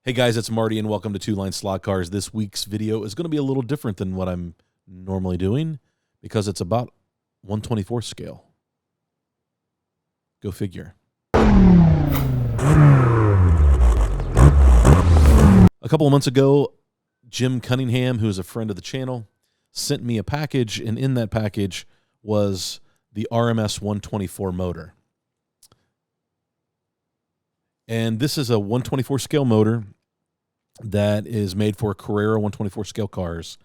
Hey guys, it's Marty and welcome to Two Line Slot Cars. This week's video is going to be a little different than what I'm normally doing because it's about 124 scale. Go figure. A couple of months ago, Jim Cunningham, who is a friend of the channel, sent me a package, and in that package was the RMS124 motor. And this is a 124 scale motor that is made for Carrera 124 scale cars.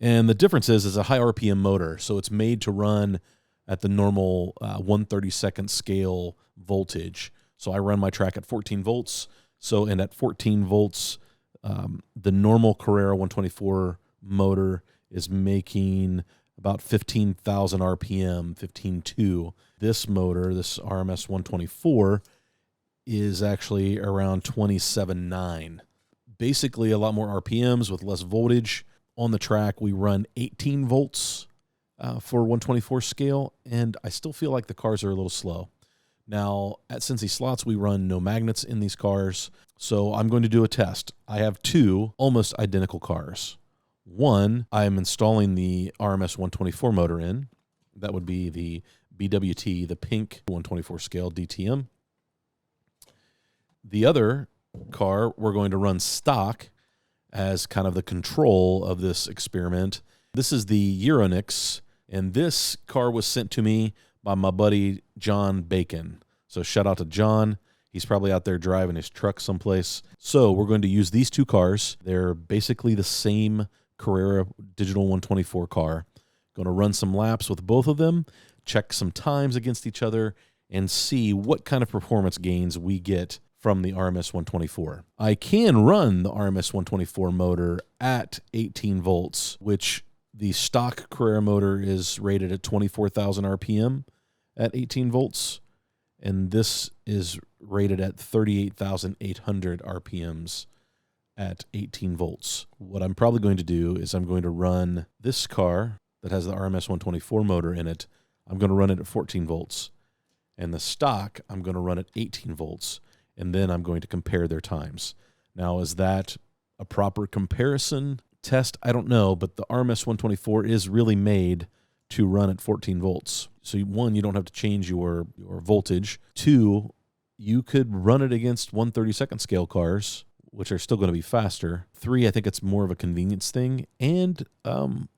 And the difference is it's a high RPM motor, so it's made to run at the normal 1/32 scale voltage. So I run my track at 14 volts. And at 14 volts, the normal Carrera 124 motor is making about 15,000 RPM, 15.2. This motor, this RMS 124, is actually around 27.9. Basically a lot more RPMs with less voltage. On the track, we run 18 volts for 124 scale, and I still feel like the cars are a little slow. Now, at Cincy Slots, we run no magnets in these cars, so I'm going to do a test. I have two almost identical cars. One, I am installing the RMS 124 motor in. That would be the BWT, the pink 124 scale DTM. The other car, we're going to run stock as kind of the control of this experiment. This is the Euronix, and this car was sent to me by my buddy John Bacon. So shout out to John. He's probably out there driving his truck someplace. So we're going to use these two cars. They're basically the same Carrera Digital 124 car. Going to run some laps with both of them, check some times against each other, and see what kind of performance gains we get from the RMS 124. I can run the RMS 124 motor at 18 volts, which the stock Carrera motor is rated at 24,000 RPM at 18 volts, and this is rated at 38,800 RPMs at 18 volts. What I'm probably going to do is I'm going to run this car that has the RMS 124 motor in it. I'm going to run it at 14 volts, and the stock I'm going to run at 18 volts. And then I'm going to compare their times. Now, is that a proper comparison test? I don't know, but the RMS 124 is really made to run at 14 volts. So one, you don't have to change your voltage. Two, you could run it against 1/32 scale cars, which are still going to be faster. Three, I think it's more of a convenience thing, and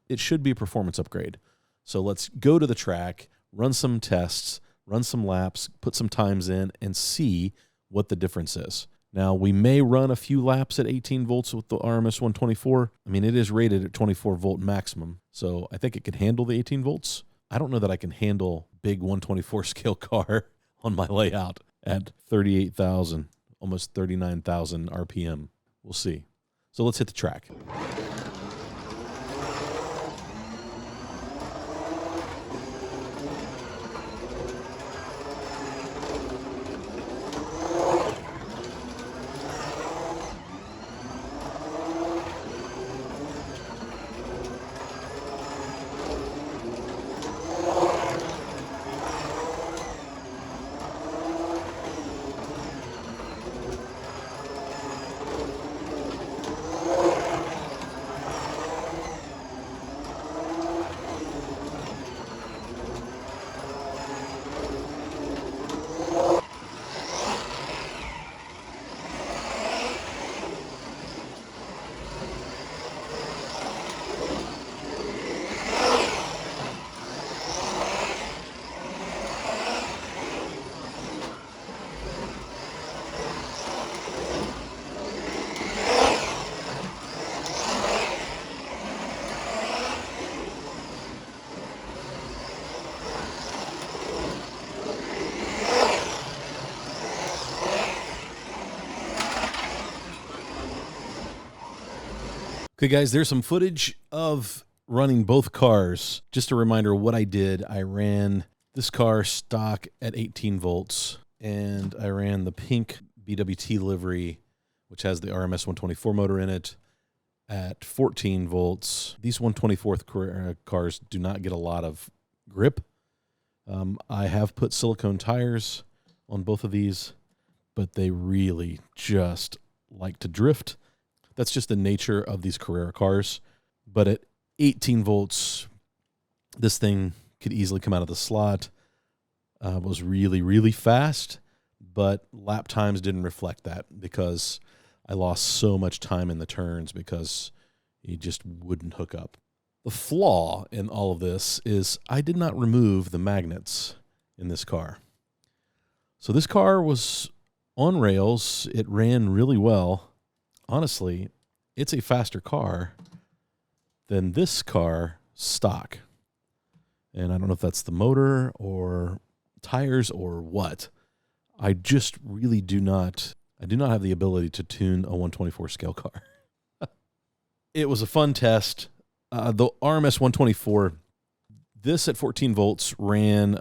it should be a performance upgrade. So let's go to the track, run some tests, run some laps, put some times in, and see what the difference is. Now, we may run a few laps at 18 volts with the RMS 124. I mean, it is rated at 24 volt maximum, so I think it can handle the 18 volts. I don't know that I can handle big 124 scale car on my layout at 38,000, almost 39,000 RPM. We'll see. So let's hit the track. Okay, guys, there's some footage of running both cars. Just a reminder what I did. I ran this car stock at 18 volts, and I ran the pink BWT livery, which has the RMS 124 motor in it, at 14 volts. These 124th Carrera cars do not get a lot of grip. I have put silicone tires on both of these, but they really just like to drift. That's just the nature of these Carrera cars. But at 18 volts, this thing could easily come out of the slot. Was really, really fast, but lap times didn't reflect that because I lost so much time in the turns because he just wouldn't hook up. The flaw in all of this is I did not remove the magnets in this car. So this car was on rails. It ran really well. Honestly, it's a faster car than this car stock. And I don't know if that's the motor or tires or what. I just really do not have the ability to tune a 124 scale car. It was a fun test. The RMS124, this at 14 volts ran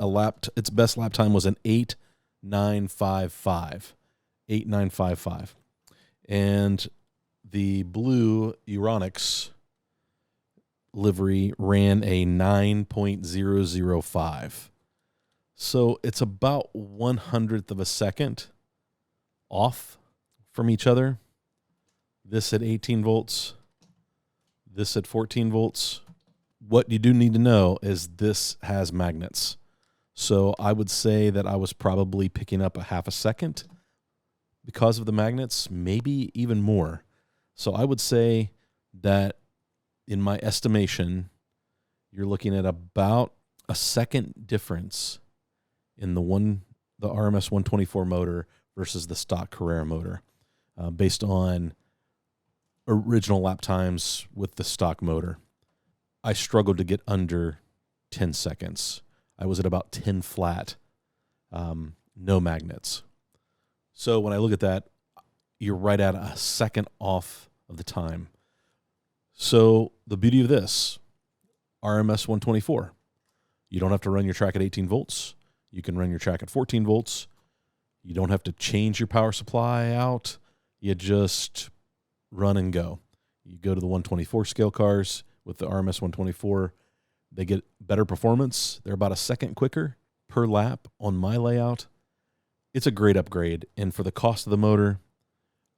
its best lap time was an 8.955. 8.955. And the blue Euronics livery ran a 9.005. So it's about 1/100th of a second off from each other. This at 18 volts, this at 14 volts. What you do need to know is this has magnets. So I would say that I was probably picking up a half a second because of the magnets, maybe even more. So I would say that in my estimation, you're looking at about a second difference in the RMS124 motor versus the stock Carrera motor, based on original lap times with the stock motor. I struggled to get under 10 seconds. I was at about 10 flat, no magnets. So when I look at that, you're right at a second off of the time. So the beauty of this, RMS124, you don't have to run your track at 18 volts. You can run your track at 14 volts. You don't have to change your power supply out. You just run and go. You go to the 124 scale cars with the RMS124. They get better performance. They're about a second quicker per lap on my layout. It's a great upgrade. And for the cost of the motor,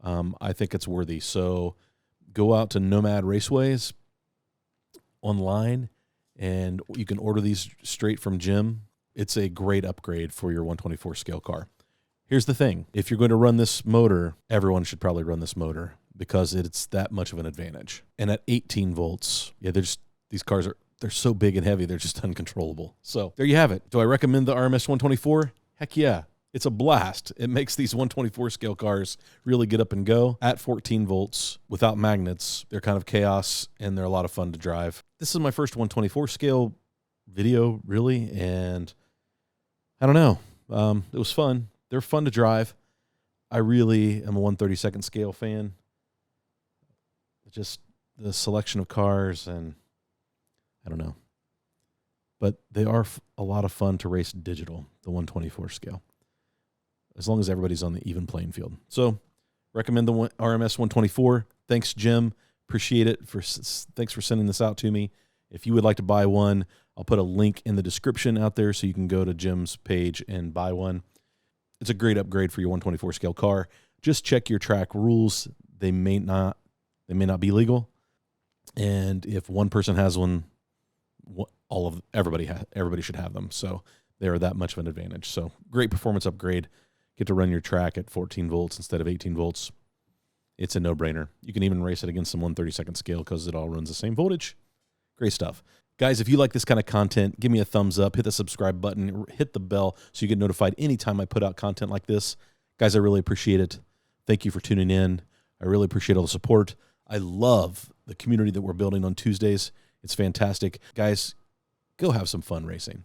I think it's worthy. So go out to Nomad Raceways online, and you can order these straight from Jim. It's a great upgrade for your 124 scale car. Here's the thing. If you're going to run this motor, everyone should probably run this motor because it's that much of an advantage. And at 18 volts, these cars they're so big and heavy, they're just uncontrollable. So there you have it. Do I recommend the RMS124? Heck yeah. It's a blast. It makes these 124 scale cars really get up and go. At 14 volts, without magnets, they're kind of chaos, and they're a lot of fun to drive. This is my first 124 scale video, really, and I don't know. It was fun. They're fun to drive. I really am a 132nd scale fan. Just the selection of cars, and I don't know. But they are a lot of fun to race digital, the 124 scale, as long as everybody's on the even playing field. So recommend the RMS124. Thanks, Jim. Appreciate it. Thanks for sending this out to me. If you would like to buy one, I'll put a link in the description out there so you can go to Jim's page and buy one. It's a great upgrade for your 124 scale car. Just check your track rules. They may not be legal. And if one person has one, everybody should have them. So they are that much of an advantage. So great performance upgrade. Get to run your track at 14 volts instead of 18 volts. It's a no-brainer. You can even race it against some 132nd scale because it all runs the same voltage. Great stuff. Guys, if you like this kind of content, give me a thumbs up, hit the subscribe button, hit the bell so you get notified anytime I put out content like this. Guys, I really appreciate it. Thank you for tuning in. I really appreciate all the support. I love the community that we're building on Tuesdays. It's fantastic. Guys, go have some fun racing.